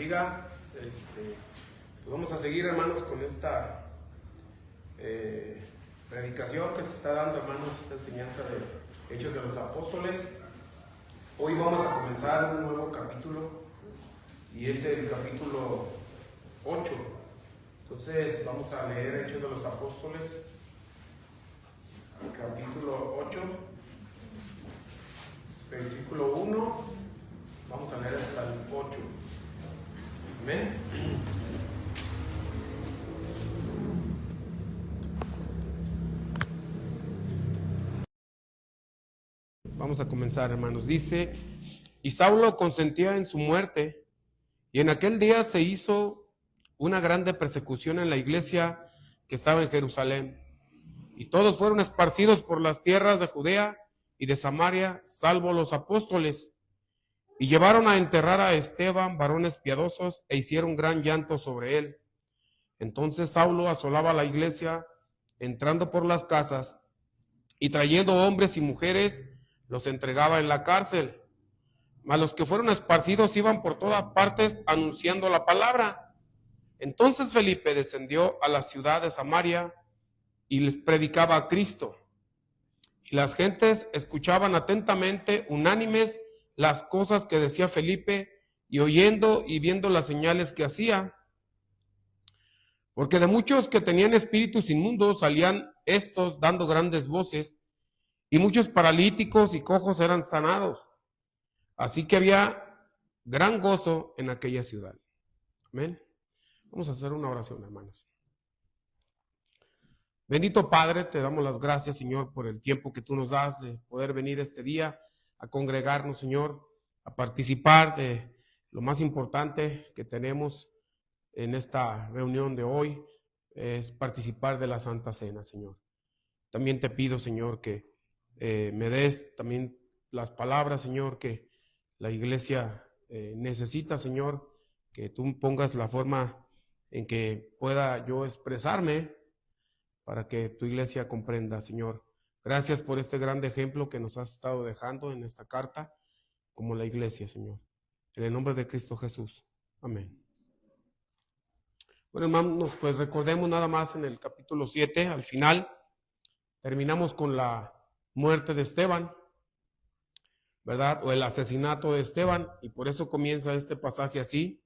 bendiga. Pues vamos a seguir, hermanos, con esta predicación que se está dando, hermanos, esta enseñanza de Hechos de los Apóstoles. Hoy vamos a comenzar un nuevo capítulo y es el capítulo 8. Entonces vamos a leer Hechos de los Apóstoles, capítulo 8, versículo 1. Vamos a leer hasta el 8. Amén. Vamos a comenzar, hermanos. Dice: y Saulo consentía en su muerte, y en aquel día se hizo una grande persecución en la iglesia que estaba en Jerusalén, y todos fueron esparcidos por las tierras de Judea y de Samaria, salvo los apóstoles. Y llevaron a enterrar a Esteban, varones piadosos, e hicieron gran llanto sobre él. Entonces Saulo asolaba la iglesia, entrando por las casas, y trayendo hombres y mujeres, los entregaba en la cárcel. Mas los que fueron esparcidos iban por todas partes anunciando la palabra. Entonces Felipe descendió a la ciudad de Samaria y les predicaba a Cristo. Y las gentes escuchaban atentamente, unánimes, las cosas que decía Felipe, y oyendo y viendo las señales que hacía. Porque de muchos que tenían espíritus inmundos salían estos dando grandes voces, y muchos paralíticos y cojos eran sanados. Así que había gran gozo en aquella ciudad. Amén. Vamos a hacer una oración, hermanos. Bendito Padre, te damos las gracias, Señor, por el tiempo que tú nos das de poder venir este día a congregarnos, Señor, a participar de lo más importante que tenemos en esta reunión de hoy, es participar de la Santa Cena, Señor. También te pido, Señor, que me des también las palabras, Señor, que la iglesia necesita, Señor, que tú pongas la forma en que pueda yo expresarme para que tu iglesia comprenda, Señor. Gracias por este gran ejemplo que nos has estado dejando en esta carta como la iglesia, Señor. En el nombre de Cristo Jesús. Amén. Bueno, hermanos, pues recordemos nada más en el capítulo 7, al final, terminamos con la muerte de Esteban, ¿verdad? O el asesinato de Esteban, y por eso comienza este pasaje así.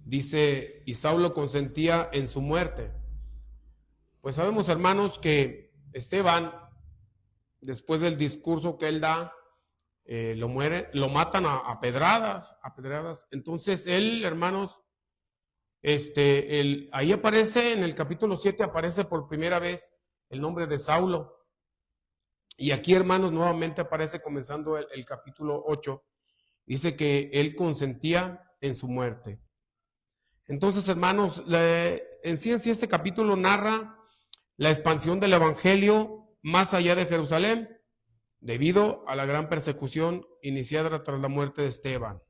Dice: y Saulo consentía en su muerte. Pues sabemos, hermanos, que Esteban, después del discurso que él da, lo matan a pedradas. Entonces él, hermanos, ahí aparece en el capítulo 7, aparece por primera vez el nombre de Saulo. Y aquí, hermanos, nuevamente aparece comenzando el capítulo 8. Dice que él consentía en su muerte. Entonces, hermanos, en sí este capítulo narra la expansión del evangelio más allá de Jerusalén, debido a la gran persecución iniciada tras la muerte de Esteban.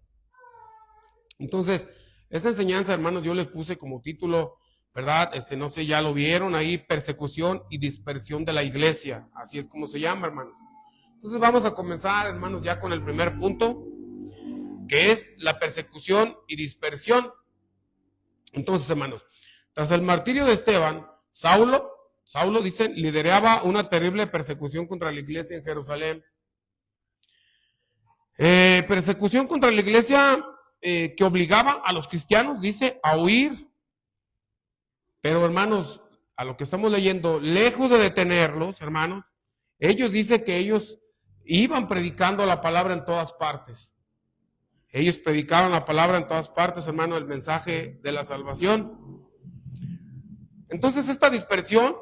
Entonces, esta enseñanza, hermanos, yo les puse como título, ¿verdad? No sé, ya lo vieron ahí: persecución y dispersión de la iglesia. Así es como se llama, hermanos. Entonces vamos a comenzar, hermanos, ya con el primer punto, que es la persecución y dispersión. Entonces, hermanos, tras el martirio de Esteban, Saulo, dicen, lideraba una terrible persecución contra la iglesia en Jerusalén. Persecución contra la iglesia que obligaba a los cristianos, dice, a huir. Pero, hermanos, a lo que estamos leyendo, lejos de detenerlos, hermanos, ellos dicen que ellos iban predicando la palabra en todas partes. Ellos predicaban la palabra en todas partes, hermano, el mensaje de la salvación. Entonces, esta dispersión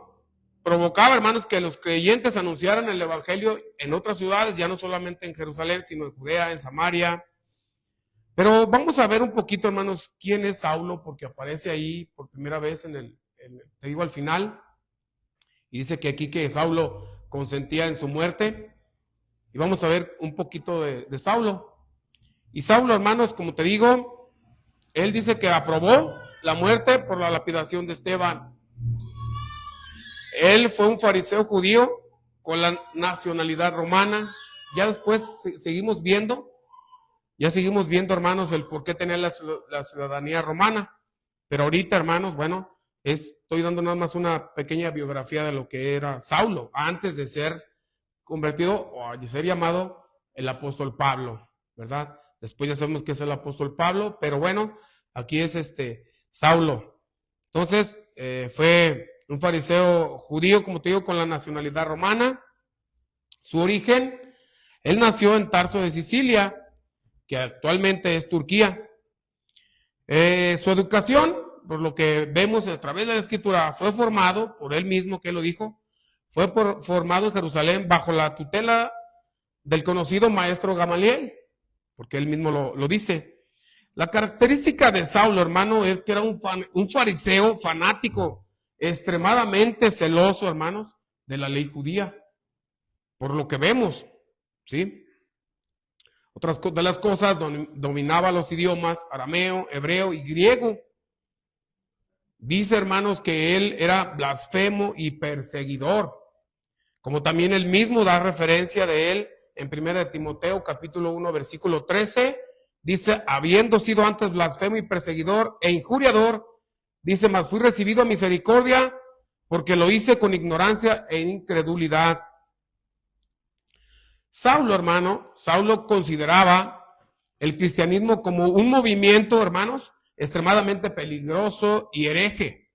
provocaba, hermanos, que los creyentes anunciaran el evangelio en otras ciudades, ya no solamente en Jerusalén, sino en Judea, en Samaria. Pero vamos a ver un poquito, hermanos, quién es Saulo, porque aparece ahí por primera vez te digo, al final, y dice que aquí que Saulo consentía en su muerte. Y vamos a ver un poquito de Saulo. Y Saulo, hermanos, como te digo, él dice que aprobó la muerte por la lapidación de Esteban. Él fue un fariseo judío con la nacionalidad romana. Ya después seguimos viendo Ya seguimos viendo, hermanos, el por qué tenía la ciudadanía romana. Pero ahorita, hermanos, bueno, estoy dando nada más una pequeña biografía de lo que era Saulo, antes de ser convertido o de ser llamado el apóstol Pablo, ¿verdad? Después ya sabemos que es el apóstol Pablo, pero bueno, aquí es Saulo. Entonces, fue un fariseo judío, como te digo, con la nacionalidad romana. Su origen, él nació en Tarso de Sicilia, que actualmente es Turquía. Su educación, por lo que vemos a través de la Escritura, fue formado por él mismo, que lo dijo, fue formado en Jerusalén bajo la tutela del conocido maestro Gamaliel, porque él mismo lo dice. La característica de Saulo, hermano, es que era un fariseo fanático, extremadamente celoso, hermanos, de la ley judía, por lo que vemos, ¿sí? Otras de las cosas, dominaba los idiomas arameo, hebreo y griego. Dice, hermanos, que él era blasfemo y perseguidor, como también él mismo da referencia de él en 1 Timoteo capítulo 1 versículo 13, dice, habiendo sido antes blasfemo y perseguidor e injuriador, dice, mas fui recibido a misericordia porque lo hice con ignorancia e incredulidad. Saulo, hermano, Saulo consideraba el cristianismo como un movimiento, hermanos, extremadamente peligroso y hereje,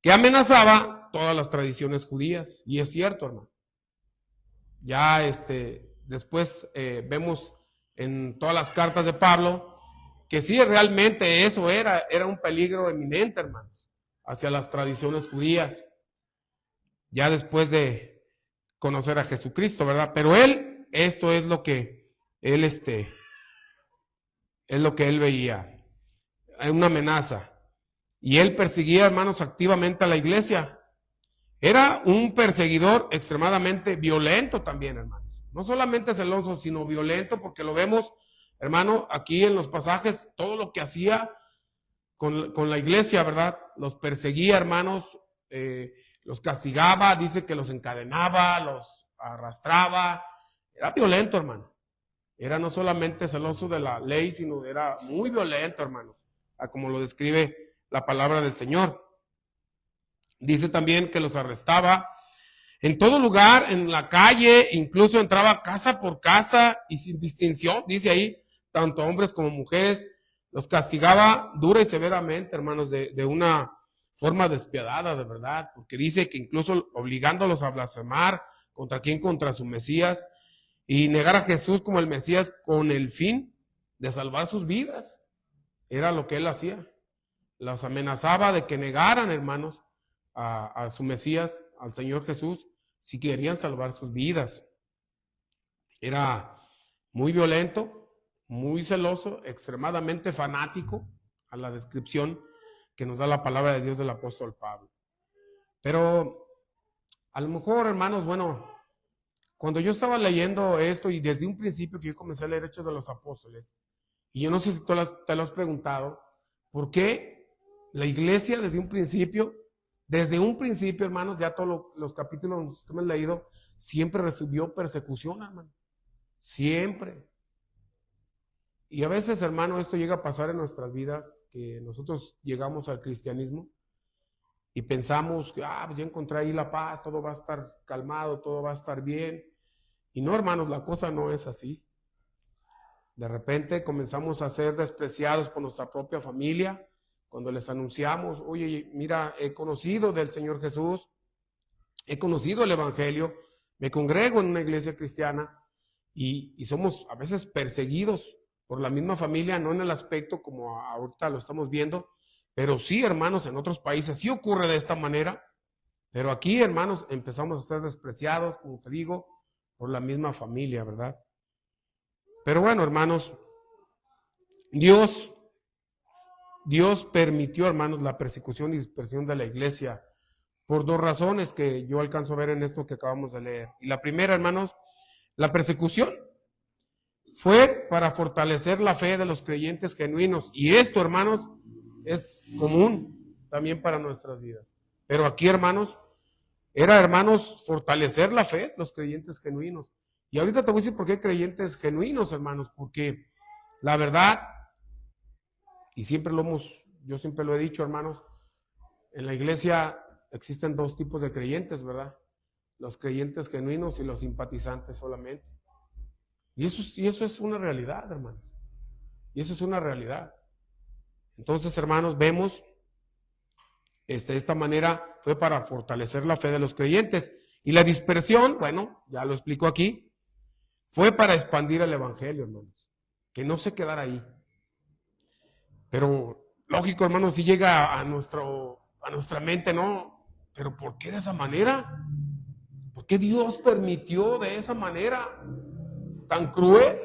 que amenazaba todas las tradiciones judías. Y es cierto, hermano. Ya después vemos en todas las cartas de Pablo que sí, realmente eso era un peligro eminente, hermanos, hacia las tradiciones judías, ya después de conocer a Jesucristo, ¿verdad? Pero esto es lo que él es lo que él veía, una amenaza. Y él perseguía, hermanos, activamente a la iglesia. Era un perseguidor extremadamente violento también, hermanos. No solamente celoso, sino violento, porque lo vemos, hermano, aquí en los pasajes, todo lo que hacía con la iglesia, ¿verdad? Los perseguía, hermanos, los castigaba, dice que los encadenaba, los arrastraba. Era violento, hermano. Era no solamente celoso de la ley, sino era muy violento, hermanos, como lo describe la palabra del Señor. Dice también que los arrestaba en todo lugar, en la calle, incluso entraba casa por casa y sin distinción, dice ahí, tanto hombres como mujeres, los castigaba dura y severamente, hermanos, de una forma despiadada, de verdad, porque dice que incluso obligándolos a blasfemar, ¿contra quién? Contra su Mesías, y negar a Jesús como el Mesías con el fin de salvar sus vidas. Era lo que él hacía. Los amenazaba de que negaran, hermanos, a su Mesías, al Señor Jesús, si querían salvar sus vidas. Era muy violento, muy celoso, extremadamente fanático, a la descripción que nos da la palabra de Dios del apóstol Pablo. Pero a lo mejor, hermanos, bueno, cuando yo estaba leyendo esto y desde un principio que yo comencé a leer Hechos de los Apóstoles, y yo no sé si tú te lo has preguntado, ¿por qué la iglesia desde un principio, hermanos, ya todos los capítulos que hemos leído, siempre recibió persecución, hermano? Siempre. Y a veces, hermano, esto llega a pasar en nuestras vidas, que nosotros llegamos al cristianismo y pensamos que pues ya encontré ahí la paz, todo va a estar calmado, todo va a estar bien. Y no, hermanos, la cosa no es así. De repente comenzamos a ser despreciados por nuestra propia familia, cuando les anunciamos, oye, mira, he conocido del Señor Jesús, he conocido el Evangelio, me congrego en una iglesia cristiana y somos a veces perseguidos por la misma familia, no en el aspecto como ahorita lo estamos viendo, pero sí, hermanos, en otros países sí ocurre de esta manera, pero aquí, hermanos, empezamos a ser despreciados, como te digo, por la misma familia, ¿verdad? Pero bueno, hermanos, Dios permitió, hermanos, la persecución y dispersión de la iglesia por dos razones que yo alcanzo a ver en esto que acabamos de leer. Y la primera, hermanos, la persecución fue para fortalecer la fe de los creyentes genuinos. Y esto, hermanos, es común también para nuestras vidas. Pero aquí, hermanos, era, hermanos, fortalecer la fe de los creyentes genuinos. Y ahorita te voy a decir por qué creyentes genuinos, hermanos, porque La verdad, y yo siempre lo he dicho, hermanos, en la iglesia existen dos tipos de creyentes, ¿verdad? Los creyentes genuinos y los simpatizantes solamente. Y eso es una realidad, hermanos. Y eso es una realidad. Entonces, hermanos, vemos, de esta manera fue para fortalecer la fe de los creyentes. Y la dispersión, bueno, ya lo explico aquí, fue para expandir el evangelio, hermanos. Que no se quedara ahí. Pero, lógico, hermanos, si llega a nuestra mente, ¿no? Pero ¿por qué de esa manera? ¿Por qué Dios permitió de esa manera tan cruel?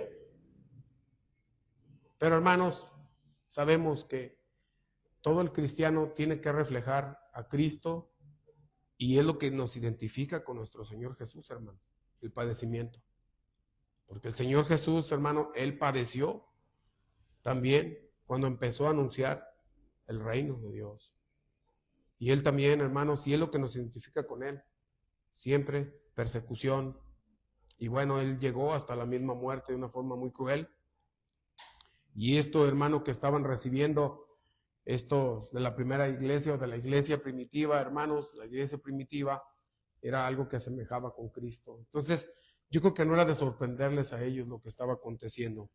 Pero, hermanos, sabemos que todo el cristiano tiene que reflejar a Cristo y es lo que nos identifica con nuestro Señor Jesús, hermano, el padecimiento. Porque el Señor Jesús, hermano, Él padeció también cuando empezó a anunciar el reino de Dios. Y Él también, hermanos, y es lo que nos identifica con Él. Siempre persecución. Y bueno, Él llegó hasta la misma muerte de una forma muy cruel. Y esto, hermano, que estaban recibiendo estos de la primera iglesia o de la iglesia primitiva, hermanos, la iglesia primitiva era algo que asemejaba con Cristo. Entonces, yo creo que no era de sorprenderles a ellos lo que estaba aconteciendo.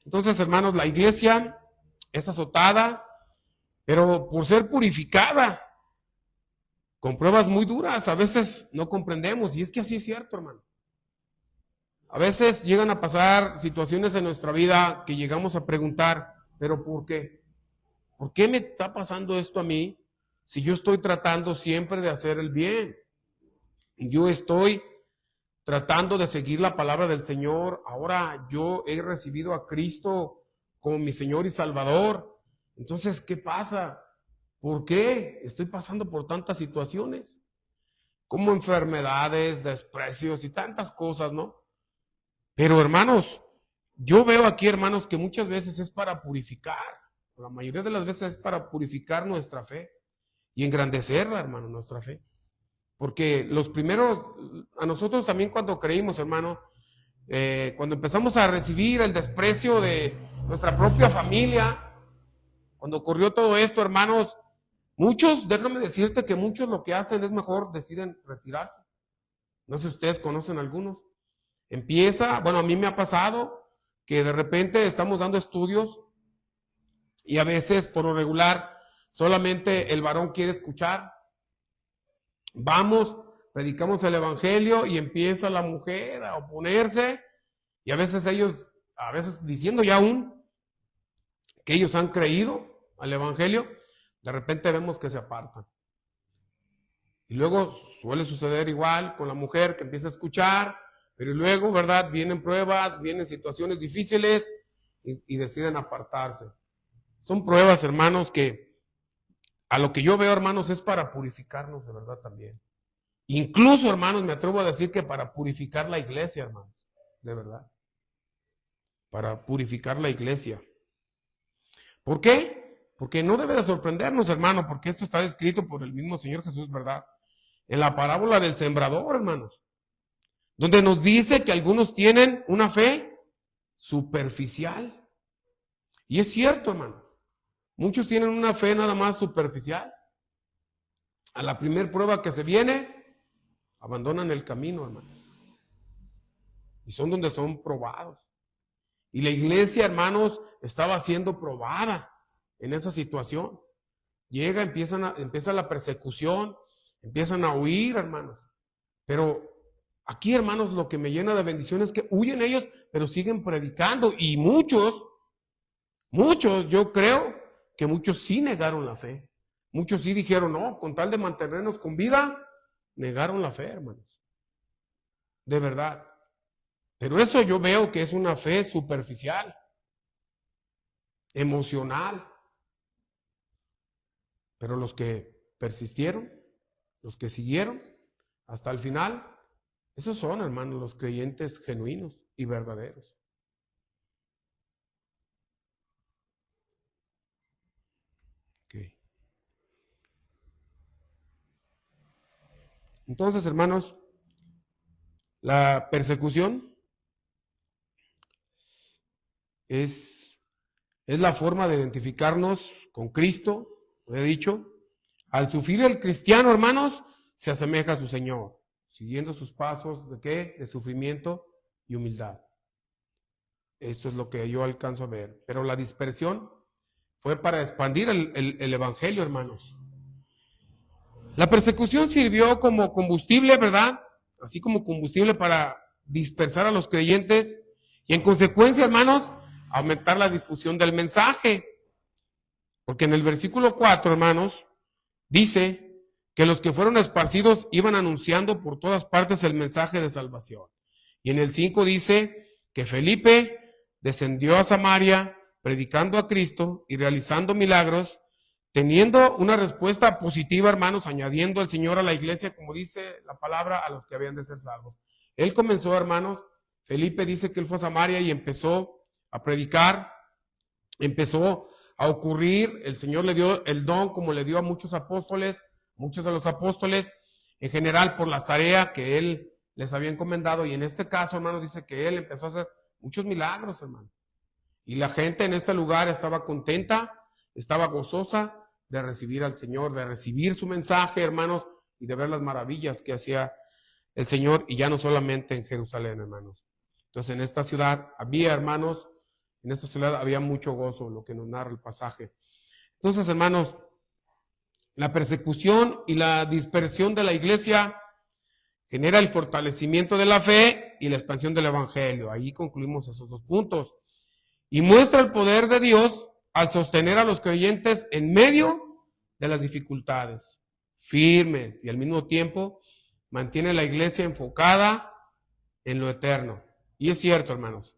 Entonces, hermanos, la iglesia es azotada, pero por ser purificada, con pruebas muy duras, a veces no comprendemos, y es que así es cierto, hermano. A veces llegan a pasar situaciones en nuestra vida que llegamos a preguntar, ¿pero por qué? ¿Por qué me está pasando esto a mí si yo estoy tratando siempre de hacer el bien? Yo estoy tratando de seguir la palabra del Señor. Ahora yo he recibido a Cristo como mi Señor y Salvador. Entonces, ¿qué pasa? ¿Por qué estoy pasando por tantas situaciones? Como enfermedades, desprecios y tantas cosas, ¿no? Pero hermanos, yo veo aquí, hermanos, que muchas veces es para purificar. La mayoría de las veces es para purificar nuestra fe y engrandecerla, hermano, nuestra fe. Porque los primeros, a nosotros también cuando creímos, hermano, cuando empezamos a recibir el desprecio de nuestra propia familia, cuando ocurrió todo esto, hermanos, muchos, déjame decirte que muchos lo que hacen es mejor deciden retirarse. No sé si ustedes conocen algunos. Bueno, a mí me ha pasado que de repente estamos dando estudios y a veces, por lo regular, solamente el varón quiere escuchar. Vamos, predicamos el evangelio y empieza la mujer a oponerse y a veces diciendo ya aún que ellos han creído al evangelio, de repente vemos que se apartan. Y luego suele suceder igual con la mujer que empieza a escuchar, pero luego, ¿verdad? Vienen pruebas, vienen situaciones difíciles y deciden apartarse. Son pruebas, hermanos, que a lo que yo veo, hermanos, es para purificarnos de verdad también. Incluso, hermanos, me atrevo a decir que para purificar la iglesia, hermanos, de verdad. Para purificar la iglesia. ¿Por qué? Porque no debe de sorprendernos, hermano, porque esto está descrito por el mismo Señor Jesús, ¿verdad? En la parábola del sembrador, hermanos, donde nos dice que algunos tienen una fe superficial. Y es cierto, hermano. Muchos tienen una fe nada más superficial. A la primer prueba que se viene, abandonan el camino, hermanos. Y son donde son probados. Y la iglesia, hermanos, estaba siendo probada en esa situación. Empieza la persecución, empiezan a huir, hermanos. Pero aquí, hermanos, lo que me llena de bendición es que huyen ellos, pero siguen predicando. Y muchos, yo creo que muchos sí negaron la fe. Muchos sí dijeron, no, con tal de mantenernos con vida, negaron la fe, hermanos. De verdad. Pero eso yo veo que es una fe superficial, emocional. Pero los que persistieron, los que siguieron hasta el final, esos son, hermanos, los creyentes genuinos y verdaderos. Okay. Entonces, hermanos, la persecución es la forma de identificarnos con Cristo, lo he dicho. Al sufrir el cristiano, hermanos, se asemeja a su Señor, siguiendo sus pasos ¿de qué? De sufrimiento y humildad. Esto es lo que yo alcanzo a ver. Pero la dispersión fue para expandir el evangelio, hermanos. La persecución sirvió como combustible, ¿verdad? Así como combustible para dispersar a los creyentes y en consecuencia, hermanos, aumentar la difusión del mensaje. Porque en el versículo 4, hermanos, dice que los que fueron esparcidos iban anunciando por todas partes el mensaje de salvación. Y en el 5 dice que Felipe descendió a Samaria predicando a Cristo y realizando milagros, teniendo una respuesta positiva, hermanos, añadiendo el Señor a la iglesia, como dice la palabra, a los que habían de ser salvos. Él comenzó, hermanos, Felipe dice que él fue a Samaria y empezó a predicar, empezó a ocurrir, el Señor le dio el don como le dio a muchos de los apóstoles, en general por las tareas que él les había encomendado, y en este caso, hermano, dice que él empezó a hacer muchos milagros, hermano. Y la gente en este lugar estaba contenta, estaba gozosa de recibir al Señor, de recibir su mensaje, hermanos, y de ver las maravillas que hacía el Señor, y ya no solamente en Jerusalén, hermanos. Entonces, en esta ciudad había, hermanos, en esta ciudad había mucho gozo, lo que nos narra el pasaje. Entonces, hermanos, la persecución y la dispersión de la iglesia genera el fortalecimiento de la fe y la expansión del evangelio. Ahí concluimos esos dos puntos. Y muestra el poder de Dios al sostener a los creyentes en medio de las dificultades, firmes, y al mismo tiempo mantiene la iglesia enfocada en lo eterno. Y es cierto, hermanos.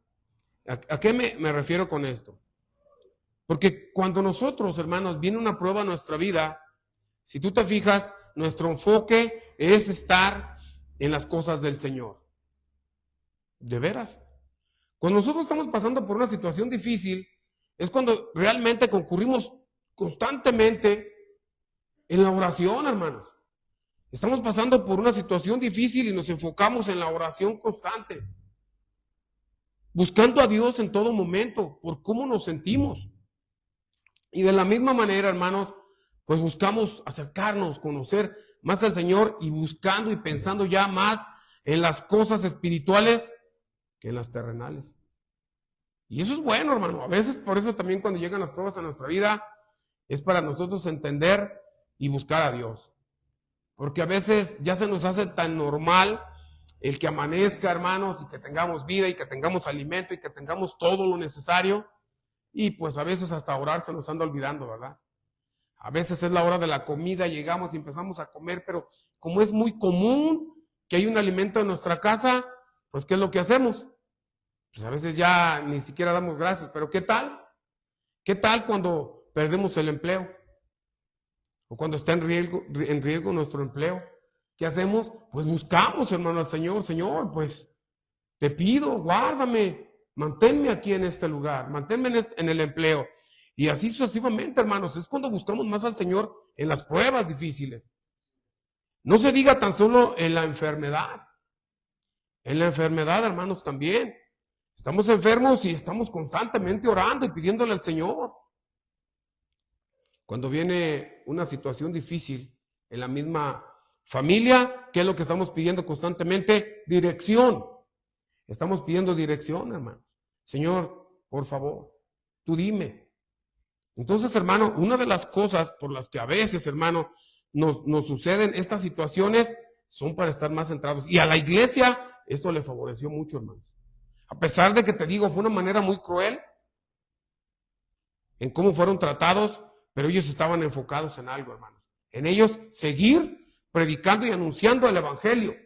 ¿A qué me refiero con esto? Porque cuando nosotros, hermanos, viene una prueba a nuestra vida, si tú te fijas, nuestro enfoque es estar en las cosas del Señor. De veras. Cuando nosotros estamos pasando por una situación difícil, es cuando realmente concurrimos constantemente en la oración, hermanos. Estamos pasando por una situación difícil y nos enfocamos en la oración constante, buscando a Dios en todo momento, por cómo nos sentimos. Y de la misma manera, hermanos, pues buscamos acercarnos, conocer más al Señor y buscando y pensando ya más en las cosas espirituales que en las terrenales. Y eso es bueno, hermano. A veces, por eso también cuando llegan las pruebas a nuestra vida, es para nosotros entender y buscar a Dios. Porque a veces ya se nos hace tan normal el que amanezca, hermanos, y que tengamos vida y que tengamos alimento y que tengamos todo lo necesario. Y pues a veces hasta orar se nos anda olvidando, ¿verdad? A veces es la hora de la comida, llegamos y empezamos a comer, pero como es muy común que hay un alimento en nuestra casa, pues ¿qué es lo que hacemos? Pues a veces ya ni siquiera damos gracias, pero ¿qué tal? ¿Qué tal cuando perdemos el empleo? O cuando está en riesgo nuestro empleo. ¿Qué hacemos? Pues buscamos, hermano, al Señor. Señor, pues te pido, guárdame, manténme aquí en este lugar, manténme en el empleo. Y así sucesivamente, hermanos, es cuando buscamos más al Señor en las pruebas difíciles. No se diga tan solo en la enfermedad. En la enfermedad, hermanos, también. Estamos enfermos y estamos constantemente orando y pidiéndole al Señor. Cuando viene una situación difícil en la misma familia, ¿qué es lo que estamos pidiendo constantemente? Dirección. Estamos pidiendo dirección, hermano. Señor, por favor, tú dime. Entonces, hermano, una de las cosas por las que a veces, hermano, nos suceden estas situaciones son para estar más centrados. Y a la iglesia esto le favoreció mucho, hermano. A pesar de que te digo, fue una manera muy cruel en cómo fueron tratados, pero ellos estaban enfocados en algo, hermanos. En ellos seguir predicando y anunciando el evangelio.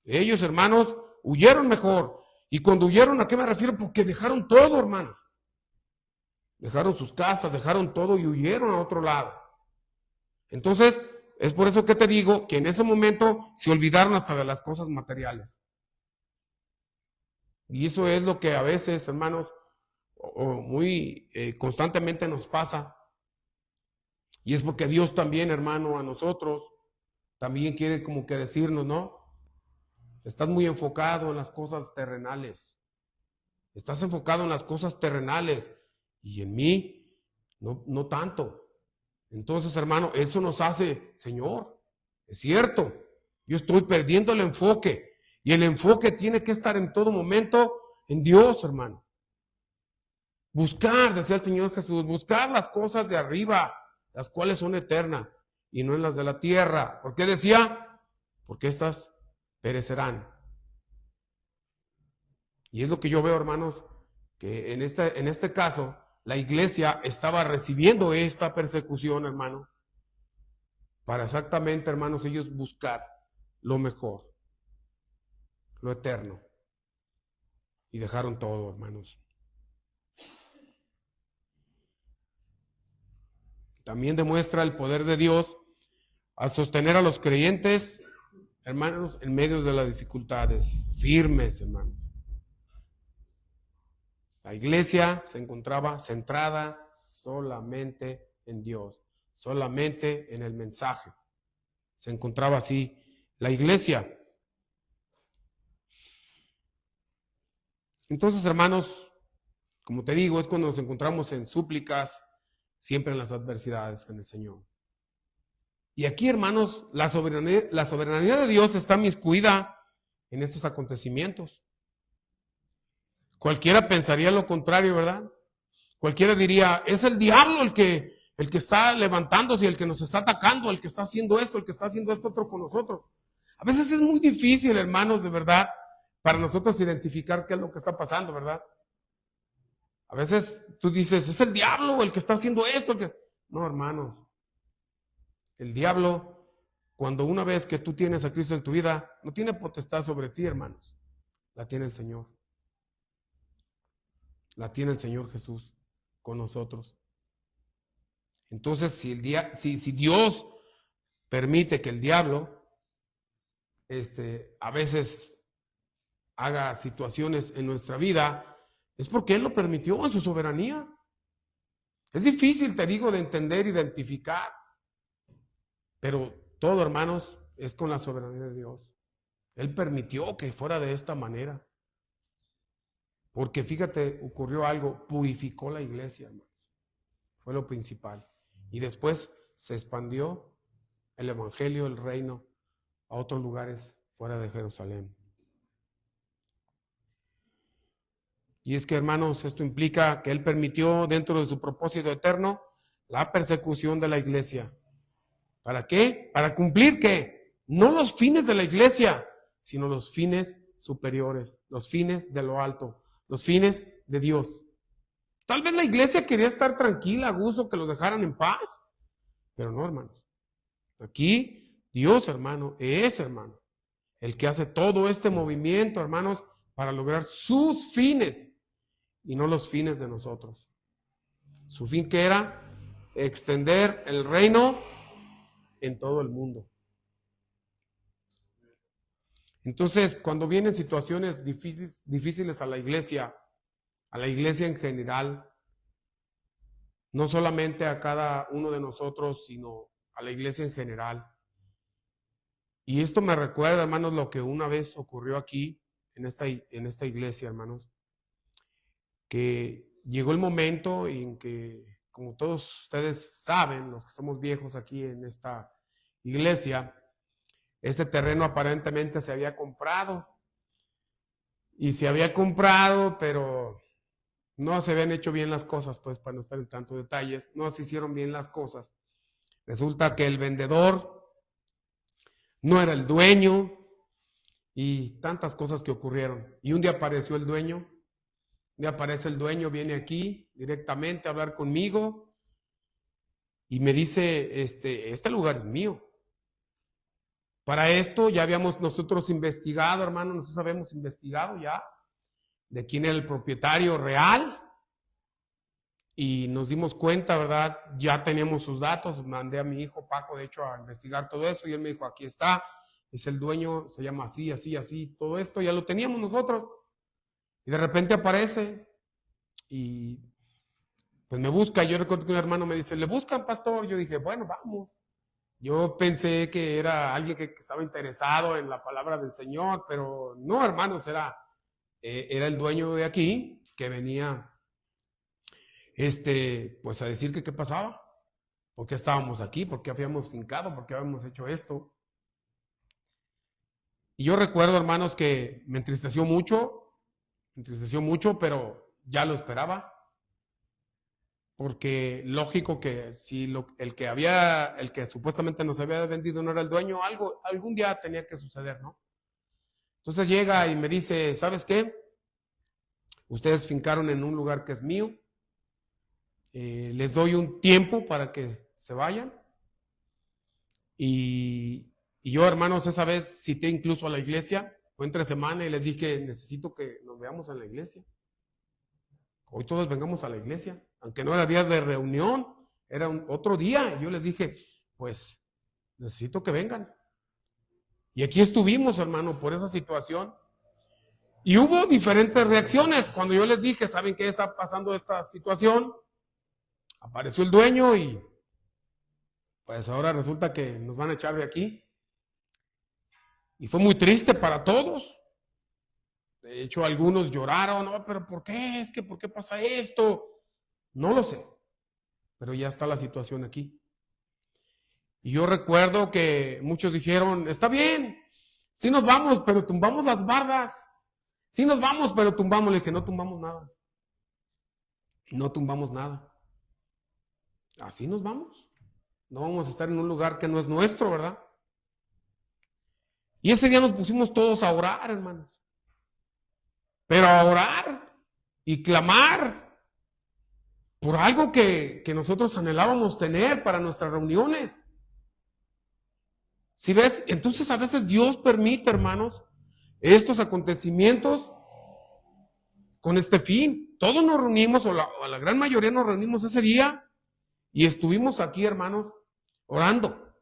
Ellos, hermanos, huyeron mejor. Y cuando huyeron, ¿a qué me refiero? Porque dejaron todo, hermanos. Dejaron sus casas, dejaron todo y huyeron a otro lado. Entonces, es por eso que te digo que en ese momento se olvidaron hasta de las cosas materiales. Y eso es lo que a veces, hermanos, muy constantemente nos pasa. Y es porque Dios también, hermano, a nosotros también quiere como que decirnos, ¿no? Estás muy enfocado en las cosas terrenales. Estás enfocado en las cosas terrenales y en mí no tanto. Entonces, hermano, eso nos hace, Señor, es cierto, yo estoy perdiendo el enfoque y el enfoque tiene que estar en todo momento en Dios, hermano. Buscar, decía el Señor Jesús, buscar las cosas de arriba, las cuales son eternas y no en las de la tierra. ¿Por qué decía? Porque estas perecerán. Y es lo que yo veo, hermanos, que en este caso, la iglesia estaba recibiendo esta persecución, hermano, para exactamente, hermanos, ellos buscar lo mejor, lo eterno. Y dejaron todo, hermanos. También demuestra el poder de Dios al sostener a los creyentes, hermanos, en medio de las dificultades, firmes, hermanos. La iglesia se encontraba centrada solamente en Dios, solamente en el mensaje. Se encontraba así la iglesia. Entonces, hermanos, como te digo, es cuando nos encontramos en súplicas, siempre en las adversidades con el Señor. Y aquí, hermanos, la soberanía de Dios está miscuida en estos acontecimientos. Cualquiera pensaría lo contrario, ¿verdad? Cualquiera diría, es el diablo el que está levantándose, el que nos está atacando, el que está haciendo esto, el que está haciendo esto otro con nosotros. A veces es muy difícil, hermanos, de verdad, para nosotros identificar qué es lo que está pasando, ¿verdad? A veces tú dices, es el diablo el que está haciendo esto. No, hermanos. El diablo, cuando una vez que tú tienes a Cristo en tu vida, no tiene potestad sobre ti, hermanos. La tiene el Señor. La tiene el Señor Jesús con nosotros. Entonces, si Dios permite que el diablo a veces haga situaciones en nuestra vida, es porque Él lo permitió en su soberanía. Es difícil, te digo, de entender, identificar, pero todo, hermanos, es con la soberanía de Dios. Él permitió que fuera de esta manera. Porque fíjate, ocurrió algo, purificó la iglesia, hermanos. Fue lo principal. Y después se expandió el evangelio, el reino, a otros lugares fuera de Jerusalén. Y es que, hermanos, esto implica que Él permitió dentro de su propósito eterno la persecución de la iglesia. ¿Para qué? Para cumplir ¿qué? No los fines de la iglesia, sino los fines superiores, los fines de lo alto, los fines de Dios. Tal vez la iglesia quería estar tranquila, a gusto, que los dejaran en paz, pero no, hermanos. Aquí Dios, hermano, es, hermano, el que hace todo este movimiento, hermanos, para lograr sus fines y no los fines de nosotros. Su fin que era extender el reino en todo el mundo. Entonces, cuando vienen situaciones difíciles a la iglesia en general, no solamente a cada uno de nosotros, sino a la iglesia en general. Y esto me recuerda, hermanos, lo que una vez ocurrió aquí, en esta iglesia, hermanos, que llegó el momento en que, como todos ustedes saben, los que somos viejos aquí en esta iglesia, este terreno aparentemente se había comprado. Y se había comprado, pero no se habían hecho bien las cosas, pues para no estar en tantos detalles, no se hicieron bien las cosas. Resulta que el vendedor no era el dueño y tantas cosas que ocurrieron. Y un día apareció el dueño, un día aparece el dueño, viene aquí directamente a hablar conmigo y me dice, este lugar es mío. Para esto ya habíamos nosotros investigado, hermano, nosotros habíamos investigado ya de quién era el propietario real y nos dimos cuenta, ¿verdad? Ya teníamos sus datos, mandé a mi hijo Paco, de hecho, a investigar todo eso y él me dijo, aquí está, es el dueño, se llama así, así, así, todo esto ya lo teníamos nosotros. Y de repente aparece y pues me busca. Yo recuerdo que un hermano me dice, ¿le buscan, pastor? Yo dije, bueno, vamos. Yo pensé que era alguien que estaba interesado en la palabra del Señor, pero no, hermanos, era el dueño de aquí que venía pues a decir que qué pasaba, por qué estábamos aquí, por qué habíamos fincado, por qué habíamos hecho esto. Y yo recuerdo, hermanos, que me entristeció mucho, pero ya lo esperaba, porque lógico que si el que supuestamente nos había vendido no era el dueño, algún día tenía que suceder, ¿no? Entonces llega y me dice, ¿sabes qué? Ustedes fincaron en un lugar que es mío, les doy un tiempo para que se vayan. Y yo, hermanos, esa vez cité incluso a la iglesia, fue entre semana y les dije, necesito que nos veamos en la iglesia. Hoy todos vengamos a la iglesia, aunque no era día de reunión, era otro día. Y yo les dije, pues, necesito que vengan. Y aquí estuvimos, hermano, por esa situación. Y hubo diferentes reacciones. Cuando yo les dije, ¿saben qué está pasando esta situación? Apareció el dueño y pues ahora resulta que nos van a echar de aquí. Y fue muy triste para todos. De hecho, algunos lloraron, no, pero ¿por qué? ¿Por qué pasa esto? No lo sé. Pero ya está la situación aquí. Y yo recuerdo que muchos dijeron, está bien, sí nos vamos, pero tumbamos las bardas. Sí nos vamos, pero tumbamos. Le dije, no tumbamos nada. No tumbamos nada. Así nos vamos. No vamos a estar en un lugar que no es nuestro, ¿verdad? Y ese día nos pusimos todos a orar, hermanos. Pero a orar y clamar por algo que nosotros anhelábamos tener para nuestras reuniones. ¿Sí ves? Entonces a veces Dios permite, hermanos, estos acontecimientos con este fin. Todos nos reunimos, o la gran mayoría nos reunimos ese día y estuvimos aquí, hermanos, orando.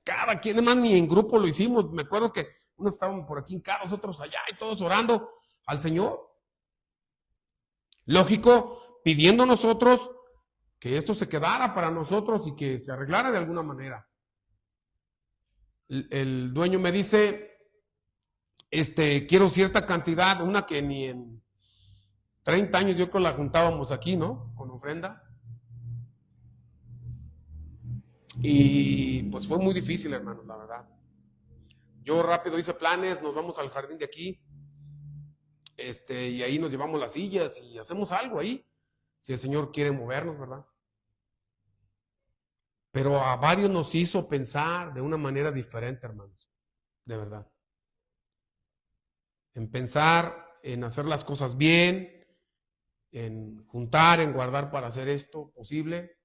Cada quien, además, ni en grupo lo hicimos. Me acuerdo que unos estaban por aquí hincados, otros allá, y todos orando al Señor. Lógico, pidiendo a nosotros que esto se quedara para nosotros y que se arreglara de alguna manera. El dueño me dice, quiero cierta cantidad, una que ni en 30 años yo creo la juntábamos aquí, ¿no? Con ofrenda. Y pues fue muy difícil, hermanos, la verdad. Yo rápido hice planes, nos vamos al jardín de aquí, y ahí nos llevamos las sillas y hacemos algo ahí, si el Señor quiere movernos, ¿verdad? Pero a varios nos hizo pensar de una manera diferente, hermanos, de verdad. En pensar, en hacer las cosas bien, en juntar, en guardar para hacer esto posible.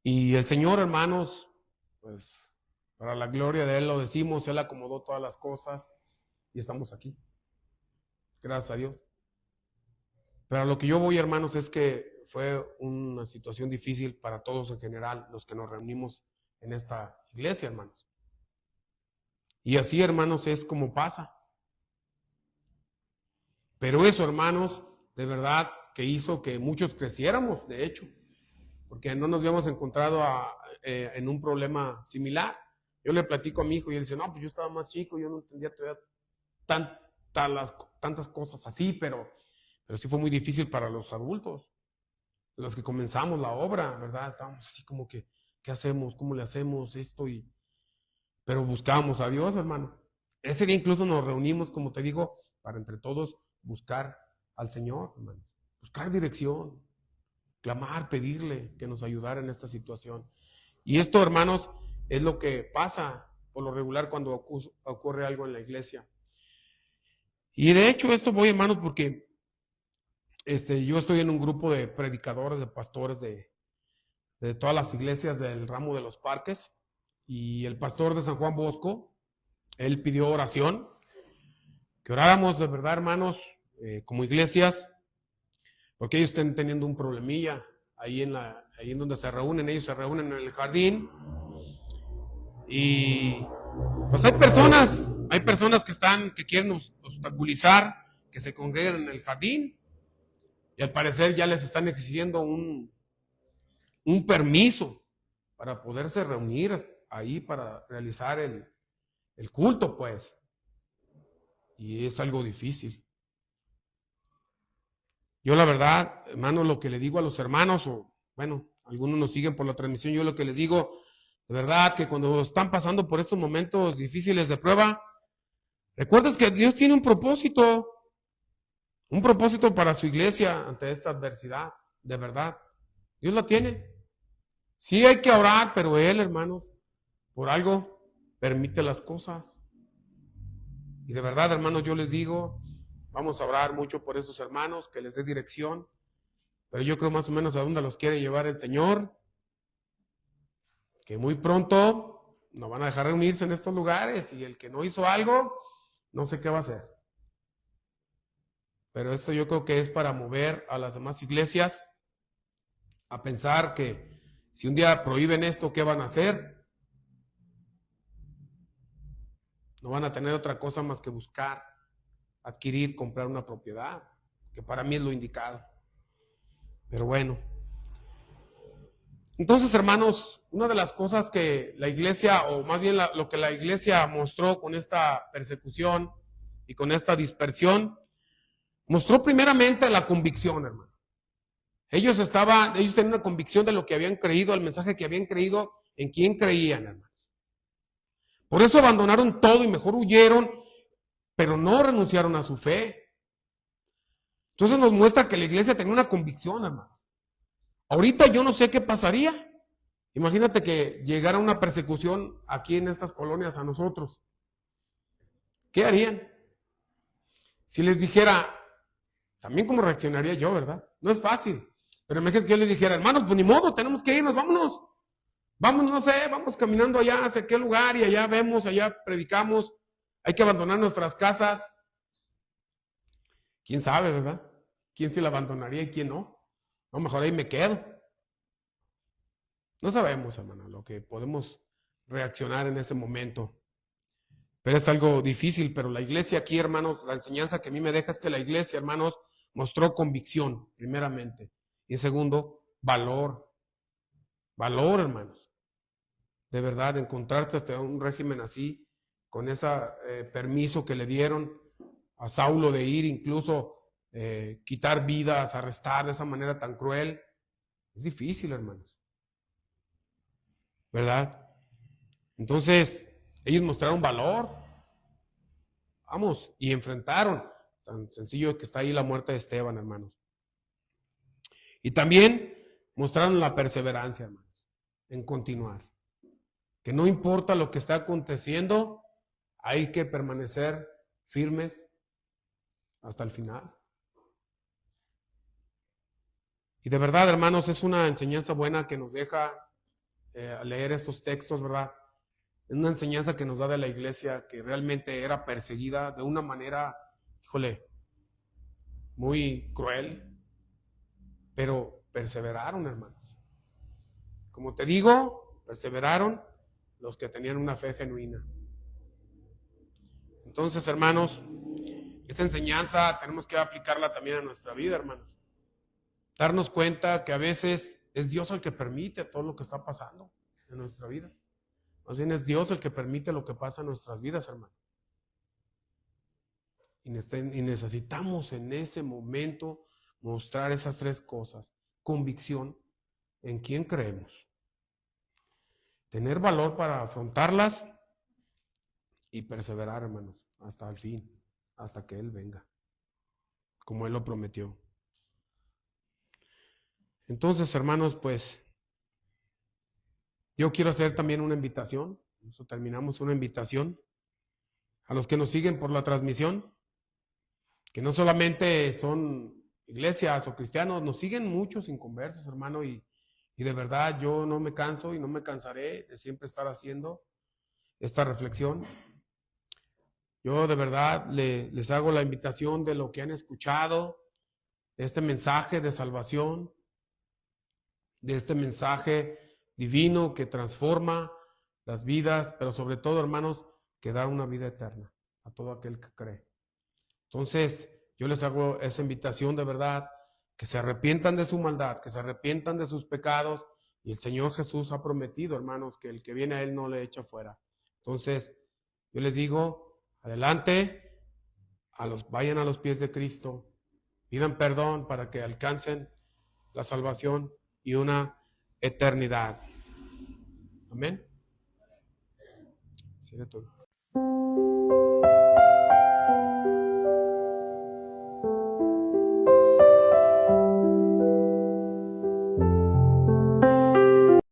Y el Señor, hermanos, pues para la gloria de Él lo decimos, Él acomodó todas las cosas y estamos aquí. Gracias a Dios. Pero a lo que yo voy, hermanos, es que fue una situación difícil para todos en general, los que nos reunimos en esta iglesia, hermanos. Y así, hermanos, es como pasa. Pero eso, hermanos, de verdad que hizo que muchos creciéramos, de hecho, porque no nos habíamos encontrado en un problema similar. Yo le platico a mi hijo y él dice, no, pues yo estaba más chico, yo no entendía todavía tantas cosas así, pero sí fue muy difícil para los adultos, los que comenzamos la obra, ¿verdad? Estábamos así como que, ¿qué hacemos? ¿Cómo le hacemos esto? Pero buscábamos a Dios, hermano. Ese día incluso nos reunimos, como te digo, para entre todos buscar al Señor, hermano. Buscar dirección, clamar, pedirle que nos ayudara en esta situación. Y esto, hermanos, es lo que pasa por lo regular cuando ocurre algo en la iglesia. Y de hecho esto voy, hermanos, porque yo estoy en un grupo de predicadores, de pastores de todas las iglesias del ramo de los parques, y el pastor de San Juan Bosco, él pidió oración, que oráramos de verdad, hermanos, como iglesias, porque ellos están teniendo un problemilla ahí en donde se reúnen. Ellos se reúnen en el jardín y pues hay personas que quieren obstaculizar que se congreguen en el jardín, y al parecer ya les están exigiendo un permiso para poderse reunir ahí para realizar el culto, pues. Y es algo difícil. Yo la verdad, hermano, lo que le digo a los hermanos, o bueno, algunos nos siguen por la transmisión, yo lo que les digo, de verdad, que cuando están pasando por estos momentos difíciles de prueba, recuerdes que Dios tiene un propósito para su iglesia ante esta adversidad, de verdad. Dios la tiene. Sí hay que orar, pero Él, hermanos, por algo permite las cosas. Y de verdad, hermanos, yo les digo, vamos a orar mucho por estos hermanos, que les dé dirección, pero yo creo más o menos a dónde los quiere llevar el Señor, que muy pronto no van a dejar reunirse en estos lugares, y el que no hizo algo, no sé qué va a hacer. Pero esto yo creo que es para mover a las demás iglesias a pensar que si un día prohíben esto, ¿qué van a hacer? No van a tener otra cosa más que buscar, adquirir, comprar una propiedad, que para mí es lo indicado. Pero bueno. Entonces, hermanos, una de las cosas que la iglesia, o más bien lo que la iglesia mostró con esta persecución y con esta dispersión, mostró primeramente la convicción, hermano. Ellos tenían una convicción de lo que habían creído, el mensaje que habían creído, en quién creían, hermano. Por eso abandonaron todo y mejor huyeron, pero no renunciaron a su fe. Entonces nos muestra que la iglesia tenía una convicción, hermano. Ahorita yo no sé qué pasaría. Imagínate que llegara una persecución aquí en estas colonias a nosotros. ¿Qué harían? Si les dijera, también como reaccionaría yo, ¿verdad? No es fácil. Pero imagínate que yo les dijera, hermanos, pues ni modo, tenemos que irnos, vámonos. Vámonos, no sé, vamos caminando allá hacia aquel lugar y allá vemos, allá predicamos. Hay que abandonar nuestras casas. ¿Quién sabe, verdad? ¿Quién se la abandonaría y quién no? No, mejor ahí me quedo. No sabemos, hermano, lo que podemos reaccionar en ese momento. Pero es algo difícil, pero la iglesia aquí, hermanos, la enseñanza que a mí me deja es que la iglesia, hermanos, mostró convicción, primeramente. Y segundo, valor. Valor, hermanos. De verdad, encontrarte hasta un régimen así, con ese permiso que le dieron a Saulo de ir, incluso quitar vidas, arrestar de esa manera tan cruel, es difícil, hermanos. ¿Verdad? Entonces, ellos mostraron valor. Vamos, y enfrentaron. Tan sencillo que está ahí la muerte de Esteban, hermanos. Y también mostraron la perseverancia, hermanos, en continuar. Que no importa lo que está aconteciendo, hay que permanecer firmes hasta el final. Y de verdad, hermanos, es una enseñanza buena que nos deja leer estos textos, ¿verdad? Es una enseñanza que nos da de la iglesia que realmente era perseguida de una manera, híjole, muy cruel, pero perseveraron, hermanos. Como te digo, perseveraron los que tenían una fe genuina. Entonces, hermanos, esta enseñanza tenemos que aplicarla también a nuestra vida, hermanos. Darnos cuenta que a veces es Dios el que permite todo lo que está pasando en nuestra vida. Más bien es Dios el que permite lo que pasa en nuestras vidas, hermano. Y necesitamos en ese momento mostrar esas tres cosas. Convicción en quién creemos. Tener valor para afrontarlas y perseverar, hermanos, hasta el fin, hasta que Él venga, como Él lo prometió. Entonces, hermanos, pues yo quiero hacer también una invitación. Eso terminamos, una invitación a los que nos siguen por la transmisión, que no solamente son iglesias o cristianos, nos siguen muchos inconversos, hermano, y de verdad yo no me canso y no me cansaré de siempre estar haciendo esta reflexión. Yo de verdad les hago la invitación de lo que han escuchado, de este mensaje de salvación, de este mensaje divino que transforma las vidas, pero sobre todo, hermanos, que da una vida eterna a todo aquel que cree. Entonces, yo les hago esa invitación de verdad, que se arrepientan de su maldad, que se arrepientan de sus pecados, y el Señor Jesús ha prometido, hermanos, que el que viene a Él no le echa fuera. Entonces, yo les digo, adelante, vayan a los pies de Cristo, pidan perdón para que alcancen la salvación y una eternidad. Amén. Sí, de todo.